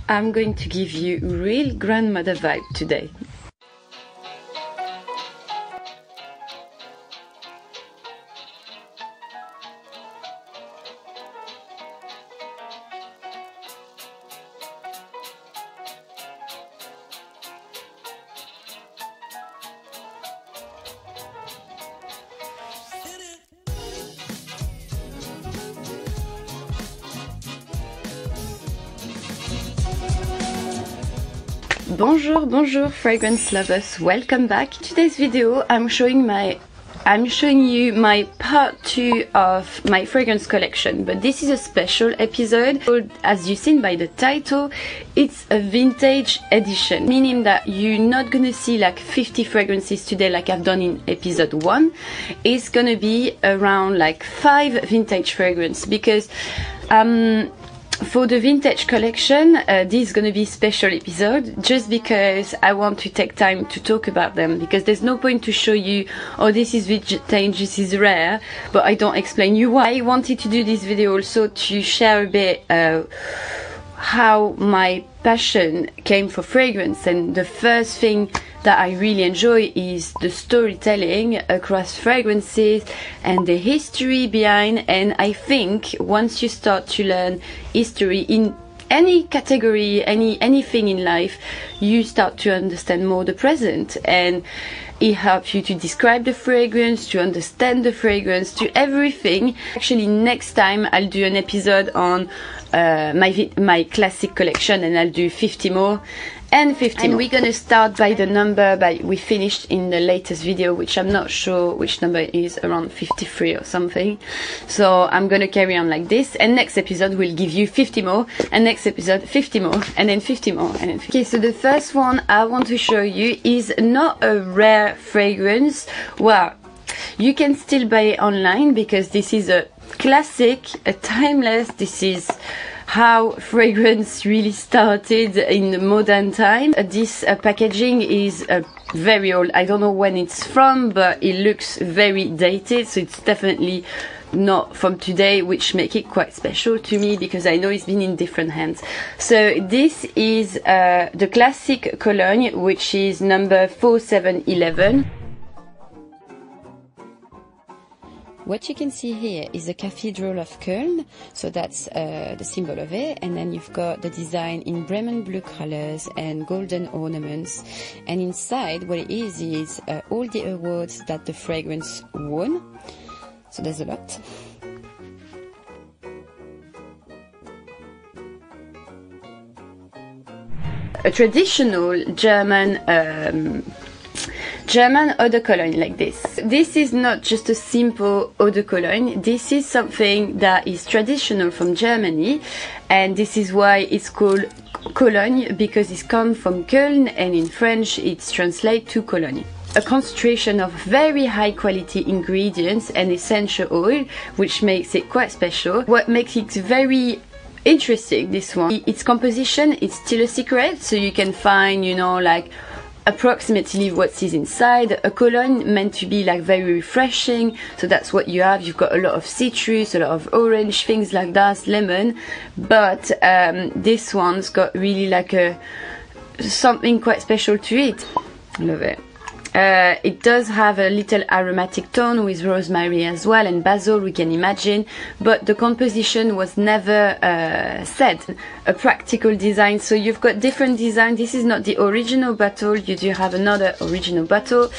I'm going to give you real grandmother vibe today. Bonjour fragrance lovers, welcome back. Today's video I'm showing you my part 2 of my fragrance collection, but this is a special episode. As you've seen by the title, it's a vintage edition, meaning that you're not gonna see like 50 fragrances today like I've done in episode 1. It's gonna be around like 5 vintage fragrances because for the vintage collection, this is going to be a special episode just because I want to take time to talk about them, because there's no point to show you, oh, this is vintage, this is rare, but I don't explain you why. I wanted to do this video also to share a bit how my passion came for fragrance, and the first thing that I really enjoy is the storytelling across fragrances and the history behind. And I think once you start to learn history in any category, anything in life, you start to understand more the present, and it helps you to describe the fragrance, to understand the fragrance, to everything. Actually, next time I'll do an episode on my classic collection, and I'll do 50 more and 50 more. We're gonna start by the number we finished in the latest video, which I'm not sure which number it is, around 53 or something. So I'm gonna carry on like this, and next episode will give you 50 more, and next episode 50 more, and then 50 more, and then 50. Okay, so the first one I want to show you is not a rare fragrance. Well, you can still buy it online because this is a classic, a timeless. This is how fragrance really started in the modern time. This packaging is very old. I don't know when it's from, but it looks very dated, so it's definitely not from today, which make it quite special to me because I know it's been in different hands. So this is the classic cologne, which is number 4711. What you can see here is the Cathedral of Köln, so that's the symbol of it, and then you've got the design in Bremen blue colors and golden ornaments, and inside what it is all the awards that the fragrance won, so there's a lot. A traditional German eau de cologne like this. This is not just a simple eau de cologne. This is something that is traditional from Germany, and this is why it's called Cologne, because it's come from Köln, and in French it's translated to Cologne. A concentration of very high quality ingredients and essential oil, which makes it quite special. What makes it very interesting, this one, its composition is still a secret, so you can find, you know, like approximately what is inside. A cologne meant to be like very refreshing, so that's what you have. You've got a lot of citrus, a lot of orange, things like that, lemon, but this one's got really like something quite special to it. Love it. It does have a little aromatic tone with rosemary as well, and basil, we can imagine, but the composition was never said. A practical design, so you've got different design. This is not the original bottle, you do have another original bottle.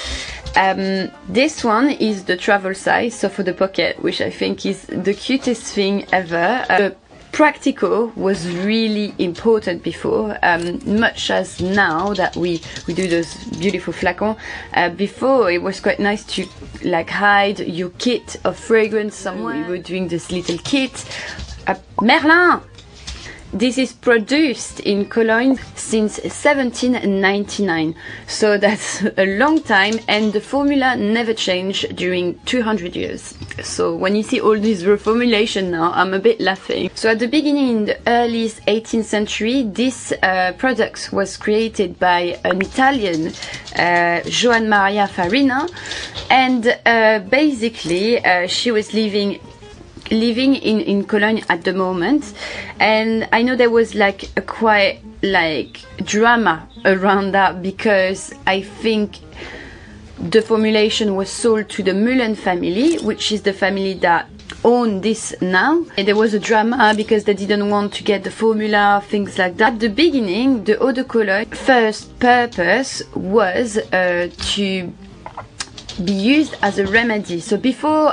This one is the travel size, so for the pocket, which I think is the cutest thing ever. The practical was really important before, much as now that we do those beautiful flacons. Before it was quite nice to like hide your kit of fragrance somewhere. We were doing this little kit. Merlin! This is produced in Cologne since 1799, so that's a long time, and the formula never changed during 200 years. So when you see all this reformulation now, I'm a bit laughing. So at the beginning, in the early 18th century, this product was created by an Italian, Joan Maria Farina, and basically she was living in Cologne at the moment, and I know there was like a quite like drama around that, because I think the formulation was sold to the Mullen family, which is the family that own this now, and there was a drama because they didn't want to get the formula, things like that. At the beginning, the eau de cologne first purpose was to be used as a remedy. So before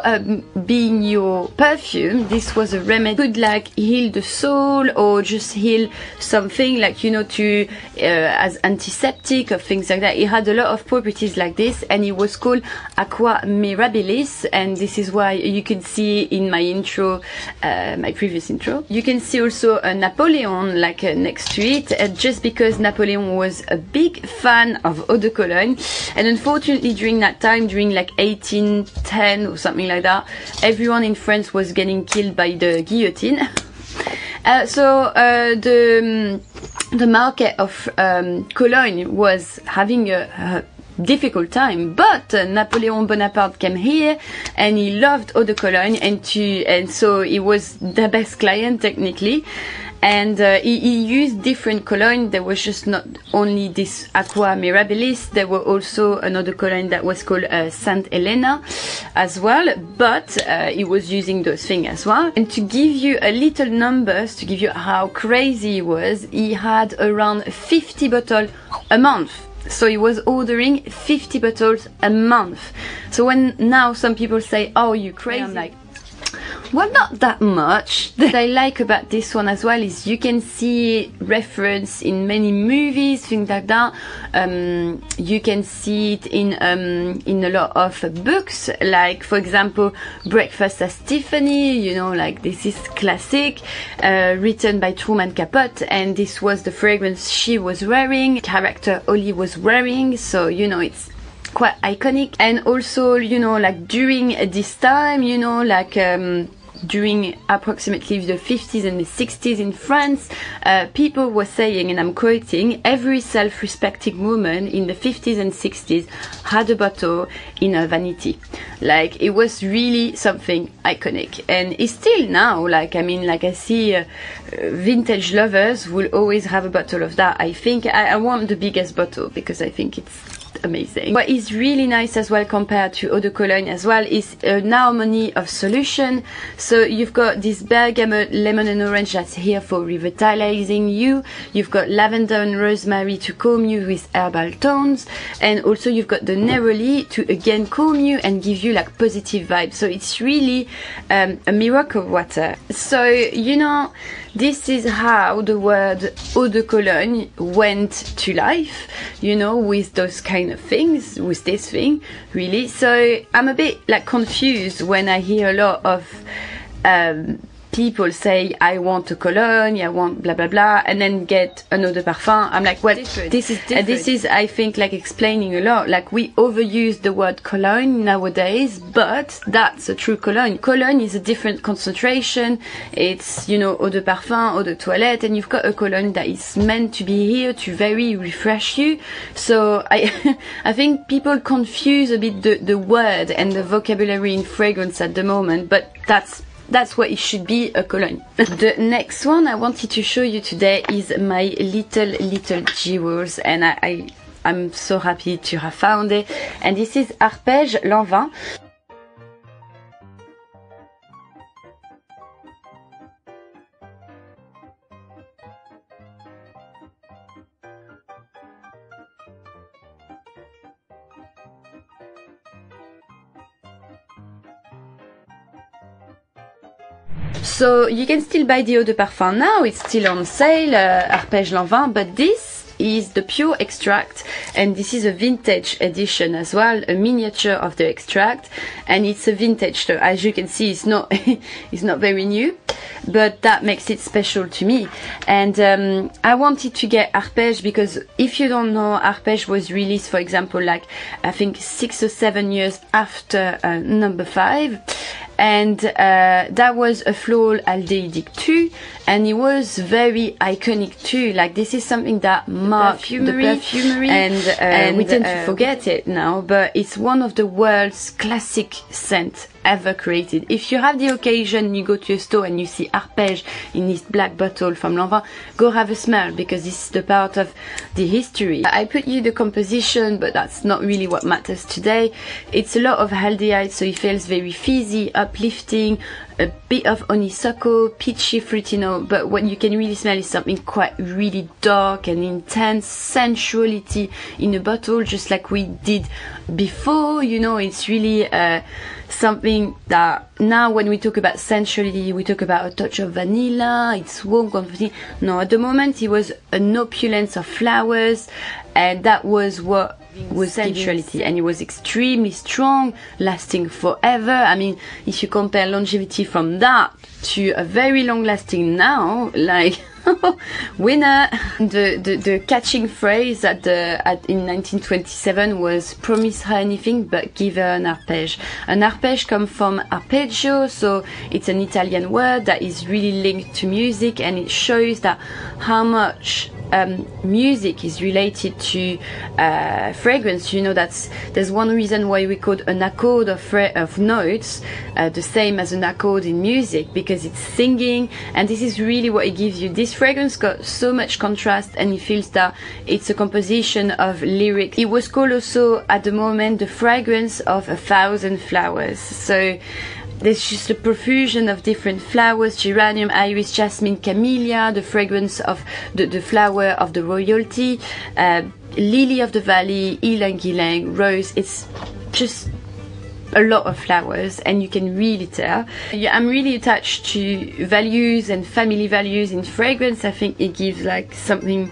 being your perfume, this was a remedy. Could like heal the soul or just heal something, like, you know, to as antiseptic or things like that. It had a lot of properties like this, and it was called Aqua Mirabilis, and this is why you can see in my intro, my previous intro, you can see also a Napoleon like next to it, just because Napoleon was a big fan of eau de cologne, and unfortunately during that time, during like 1810 or something like that, everyone in France was getting killed by the guillotine. So the market of cologne was having a difficult time, but Napoleon Bonaparte came here and he loved eau de cologne, and so he was the best client technically. And he used different cologne. There was just not only this Aqua Mirabilis, there were also another cologne that was called Saint Helena as well, but he was using those things as well. And to give you a little numbers, to give you how crazy he was, he had around 50 bottles a month. So he was ordering 50 bottles a month. So when now some people say, oh, you crazy, I'm like, well, not that much. What I like about this one as well is you can see reference in many movies, things like that. You can see it in a lot of books, like for example Breakfast at Tiffany, you know, like this is classic, written by Truman Capote, and this was the fragrance she was wearing, character Ollie was wearing, so you know it's quite iconic. And also, you know, like during this time, you know, like during approximately the 50s and the 60s in France, people were saying, and I'm quoting, every self-respecting woman in the 50s and 60s had a bottle in her vanity. Like, it was really something iconic, and it's still now. Like, I mean, like I see vintage lovers will always have a bottle of that. I think I want the biggest bottle because I think it's amazing. What is really nice as well compared to eau de cologne as well is an harmony of solution. So you've got this bergamot, lemon and orange that's here for revitalizing you. You've got lavender and rosemary to calm you with herbal tones, and also you've got the neroli to again calm you and give you like positive vibes. So it's really a miracle water. So you know, this is how the word eau de cologne went to life, you know, with those kind of things, with this thing, really. So I'm a bit like confused when I hear a lot of people say, I want a cologne, I want blah blah blah, and then get an eau de parfum. I'm like, well, this is I think like explaining a lot. Like, we overuse the word cologne nowadays, but that's a true cologne. Cologne is a different concentration. It's, you know, eau de parfum, eau de toilette, and you've got a cologne that is meant to be here to very refresh you. So I think people confuse a bit the word and the vocabulary in fragrance at the moment, but that's what it should be, a cologne. The next one I wanted to show you today is my little jewels, and I'm so happy to have found it. And this is Arpège Lanvin. So you can still buy the eau de parfum now, it's still on sale, Arpège Lanvin, but this is the pure extract, and this is a vintage edition as well, a miniature of the extract, and it's a vintage, so as you can see it's not it's not very new, but that makes it special to me. And I wanted to get Arpège because if you don't know, Arpège was released, for example, like I think 6 or 7 years after number 5, and that was a floral aldehydic too, and it was very iconic too. Like, this is something that marked the perfumery, and we tend to forget it now, but it's one of the world's classic scent ever created. If you have the occasion, you go to a store and you see Arpège in this black bottle from Lanvin, go have a smell, because this is the part of the history. I put you the composition, but that's not really what matters today. It's a lot of aldehyde, so it feels very fizzy, uplifting, a bit of honeysuckle, peachy fruity note, but what you can really smell is something quite really dark and intense sensuality in a bottle, just like we did before. You know, it's really something that now when we talk about sensuality, we talk about a touch of vanilla, it's warm, comforting. No, at the moment it was an opulence of flowers, and that was what was sensuality, and it was extremely strong, lasting forever. I mean, if you compare longevity from that to a very long lasting now, like winner. The catching phrase in 1927 was promise her anything but give her an arpège. An arpège comes from arpeggio, so it's an Italian word that is really linked to music, and it shows that how much music is related to fragrance. You know, there's one reason why we call an accord of notes the same as an accord in music, because it's singing, and this is really what it gives you. This fragrance got so much contrast, and it feels that it's a composition of lyrics. It was called also at the moment the fragrance of 1,000 flowers. So there's just a profusion of different flowers: geranium, iris, jasmine, camellia, the fragrance of the flower of the royalty, lily of the valley, ylang-ylang, rose. It's just a lot of flowers, and you can really tell. I'm really attached to values and family values in fragrance. I think it gives like something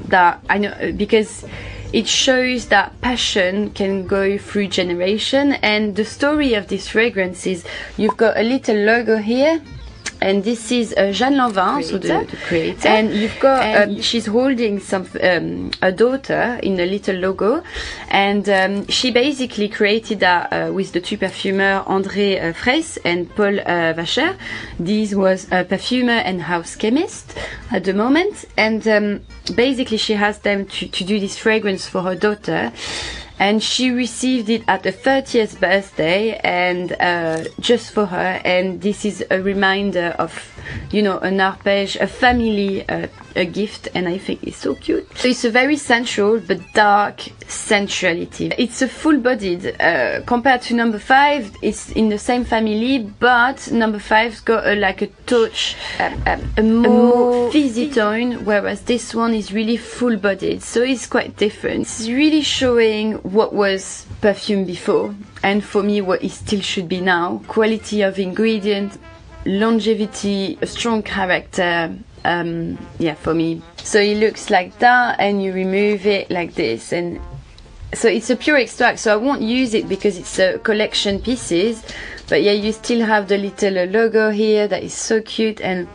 that I know, because it shows that passion can go through generation. And the story of this fragrance is, you've got a little logo here, and this is Jeanne Lanvin, so the creator, and you've got she's holding a daughter in a little logo, and she basically created that with the two perfumers André Fraisse and Paul Vacher. This was a perfumer and house chemist at the moment, and basically she has them to do this fragrance for her daughter. And she received it at the 30th birthday, and just for her. And this is a reminder of, you know, an arpège, a family, a gift, and I think it's so cute. So it's a very sensual but dark sensuality. It's a full-bodied. Compared to number 5, it's in the same family, but number 5's got like a touch, a more fizzy tone, whereas this one is really full-bodied. So it's quite different. It's really showing what was perfume before, and for me what it still should be now. Quality of ingredient, longevity, a strong character. Yeah, for me. So it looks like that, and you remove it like this, and so it's a pure extract, so I won't use it because it's a collection pieces. But yeah, you still have the little logo here that is so cute, and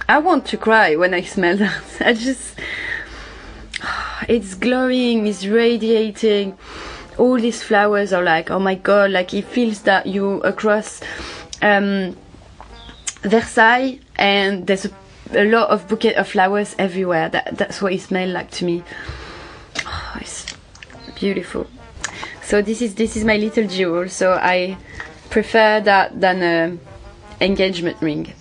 I want to cry when I smell that. It's glowing, it's radiating. All these flowers are like, oh my god, like it feels that you across Versailles, and there's a lot of bouquet of flowers everywhere. That's what it smells like to me. Oh, it's beautiful. So this is my little jewel, so I prefer that than an engagement ring.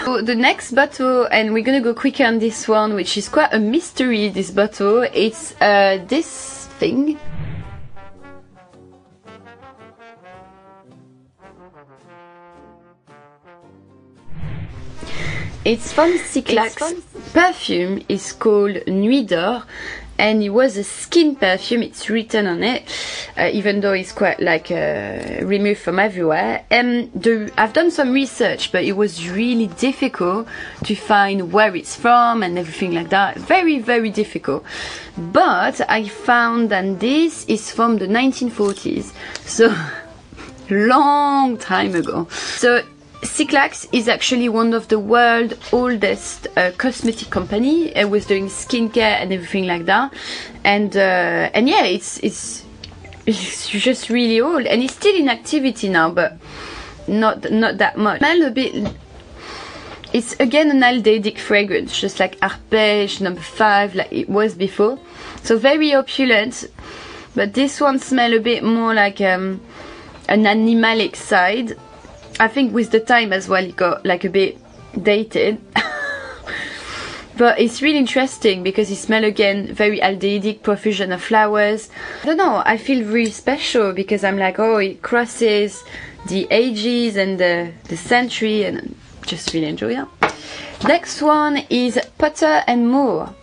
So the next bottle, and we're gonna go quicker on this one, which is quite a mystery, this bottle. It's this thing. It's from Cyclax. Perfume is called Nuit d'Or, and it was a skin perfume. It's written on it, even though it's quite like removed from everywhere. I've done some research, but it was really difficult to find where it's from and everything like that. Very, very difficult. But I found that this is from the 1940s, so long time ago. So Cyclax is actually one of the world's oldest cosmetic company. It was doing skincare and everything like that, and yeah, it's just really old, and it's still in activity now, but not that much. Smell a bit. It's again an aldéhydic fragrance, just like Arpège number 5, like it was before. So very opulent, but this one smells a bit more like an animalic side. I think with the time as well it got like a bit dated. But it's really interesting because it smells again very aldehydic, profusion of flowers. I don't know, I feel really special because I'm like, oh, it crosses the ages and the century, and just really enjoy that. Next one is Potter and Moore.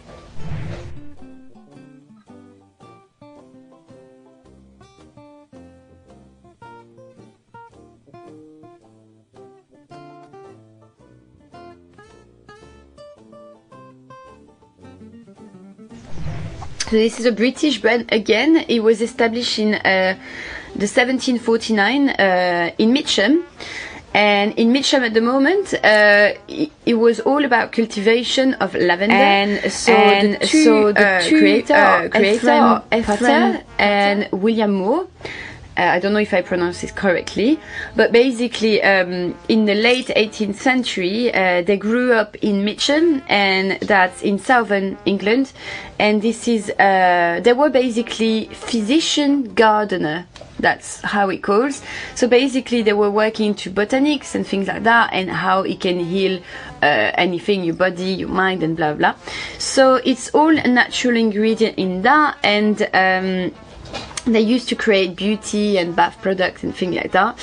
So this is a British brand again. It was established in the 1749 in Mitcham. And in Mitcham at the moment, it was all about cultivation of lavender. And so the two creator Potter and William Moore. I don't know if I pronounce this correctly, but basically in the late 18th century they grew up in Mitcham, and that's in southern England, and this is they were basically physician gardener, that's how it calls. So basically they were working into botanics and things like that, and how it can heal anything, your body, your mind, and blah blah. So it's all a natural ingredient in that, and they used to create beauty and bath products and things like that.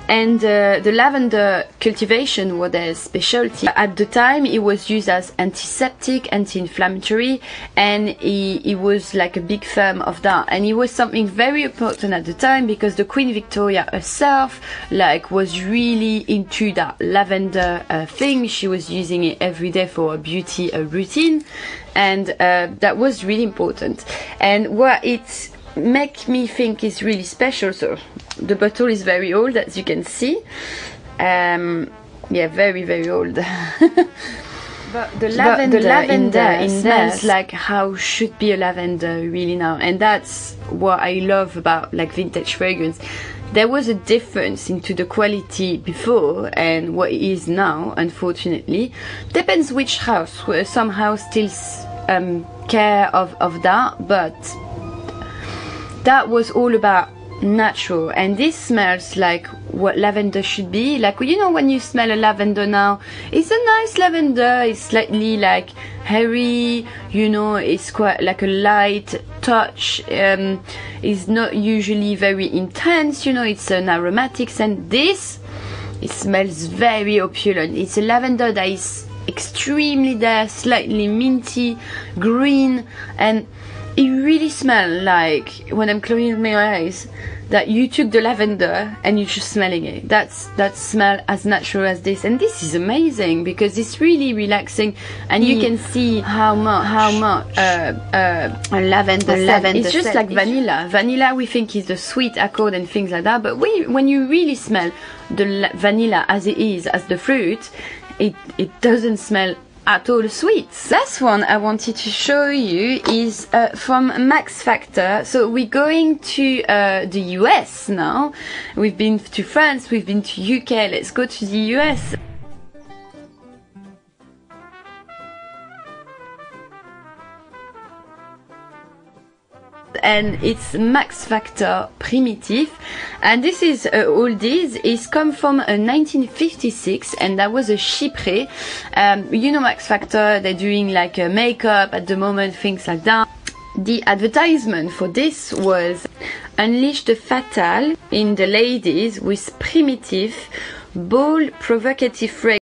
And the lavender cultivation was their specialty. At the time it was used as antiseptic, anti-inflammatory, and it was like a big firm of that. And it was something very important at the time because the Queen Victoria herself like was really into that lavender thing. She was using it every day for a beauty routine, and that was really important. And what it make me think is really special, so the bottle is very old, as you can see. Yeah, very old. But the lavender in there smells like how should be a lavender really now, and that's what I love about like vintage fragrance. There was a difference into the quality before and what it is now, unfortunately. Depends which house. Some house still care of that, but that was all about natural, and this smells like what lavender should be. Like, you know, when you smell a lavender now, it's a nice lavender, it's slightly like hairy, you know, it's quite like a light touch, it's not usually very intense, you know, it's an aromatic scent. This, it smells very opulent. It's a lavender that is extremely there, slightly minty, green, and it really smells like, when I'm closing my eyes, that you took the lavender and you're just smelling it. That smell as natural as this, and this is amazing because it's really relaxing, and you can see how much lavender. It's just like vanilla. Vanilla we think is the sweet accord and things like that, but when you really smell the vanilla as it is, as the fruit, it doesn't smell at all sweet. Last one I wanted to show you is from Max Factor. So we're going to the US now. We've been to France, we've been to UK, let's go to the US. And it's Max Factor Primitif, and this is oldies. It's come from 1956, and that was a Chypre. You know, Max Factor, they're doing like makeup at the moment, things like that. The advertisement for this was unleash the fatal in the ladies with primitive, bold, provocative fragrance.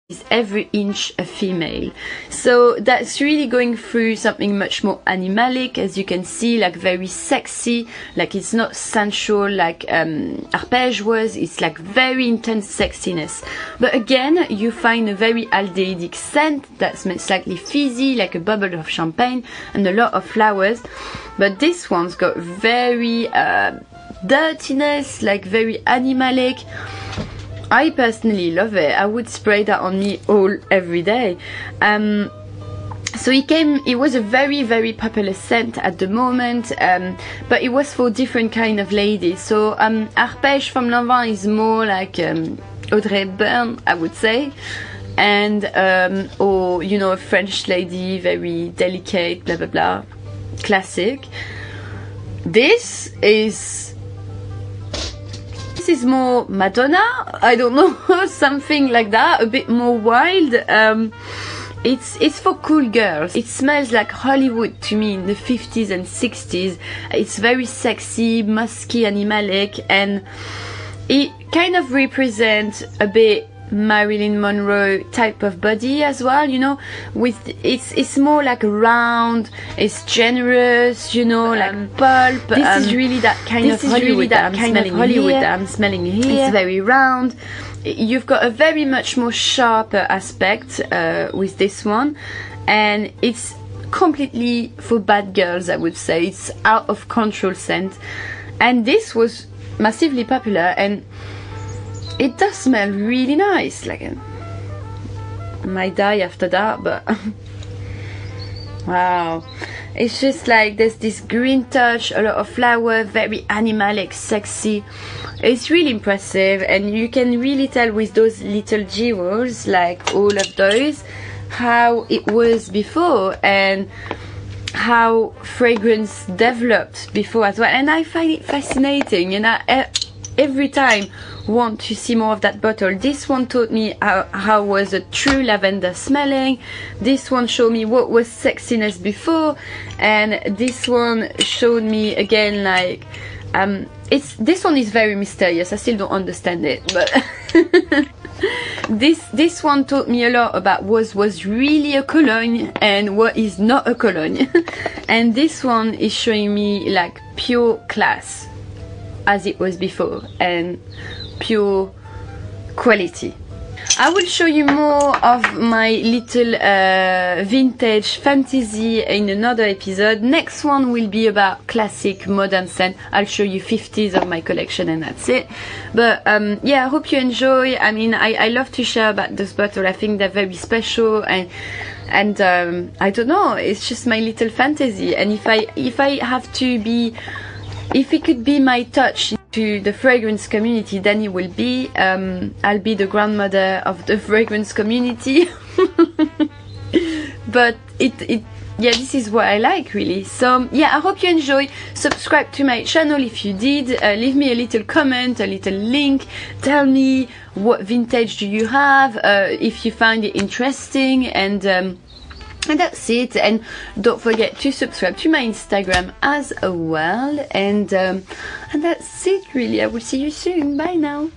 Is every inch a female. So that's really going through something much more animalic, as you can see, like very sexy, like it's not sensual like Arpège was. It's like very intense sexiness, but again you find a very aldehydic scent that smells slightly fizzy, like a bubble of champagne, and a lot of flowers. But this one's got very dirtiness, like very animalic. I personally love it. I would spray that on me every day. So it was a very popular scent at the moment, but it was for different kind of ladies. So Arpège from Lanvin is more like Audrey Hepburn, I would say, and or you know, a French lady, very delicate, blah blah blah, classic. this is more Madonna, I don't know, something like that, a bit more wild. It's for cool girls. It smells like Hollywood to me in the 50s and 60s. It's very sexy, musky, animalic, and it kind of represents a bit Marilyn Monroe type of body as well, you know, with it's more like round, it's generous, you know, like pulp. This is really that kind of Hollywood that I'm smelling here. It's very round. You've got a very much more sharper aspect with this one, and it's completely for bad girls, I would say. It's out of control scent, and this was massively popular, and it does smell really nice. Like, I might die after that, but wow, it's just like there's this green touch, a lot of flower, very animalic, sexy. It's really impressive, and you can really tell with those little jewels, like all of those, how it was before and how fragrance developed before as well. And I find it fascinating, and I every time want to see more of that bottle. This one taught me how was a true lavender smelling. This one showed me what was sexiness before, and this one showed me again, like, this one is very mysterious. I still don't understand it, but this one taught me a lot about what was really a cologne and what is not a cologne. And this one is showing me like pure class as it was before, and pure quality. I will show you more of my little vintage fantasy in another episode. Next one will be about classic modern scent. I'll show you 50s of my collection, and that's it. But yeah, I hope you enjoy. I mean, I love to share about this bottle. I think they're very special, and I don't know, it's just my little fantasy. And if I have to be, if it could be my touch to the fragrance community, then it will be I'll be the grandmother of the fragrance community. But yeah, this is what I like, really. So yeah, I hope you enjoy. Subscribe to my channel if you did. Leave me a little comment, a little link. Tell me what vintage do you have, if you find it interesting, and that's it. And don't forget to subscribe to my Instagram as well. And that's it, really. I will see you soon. Bye now.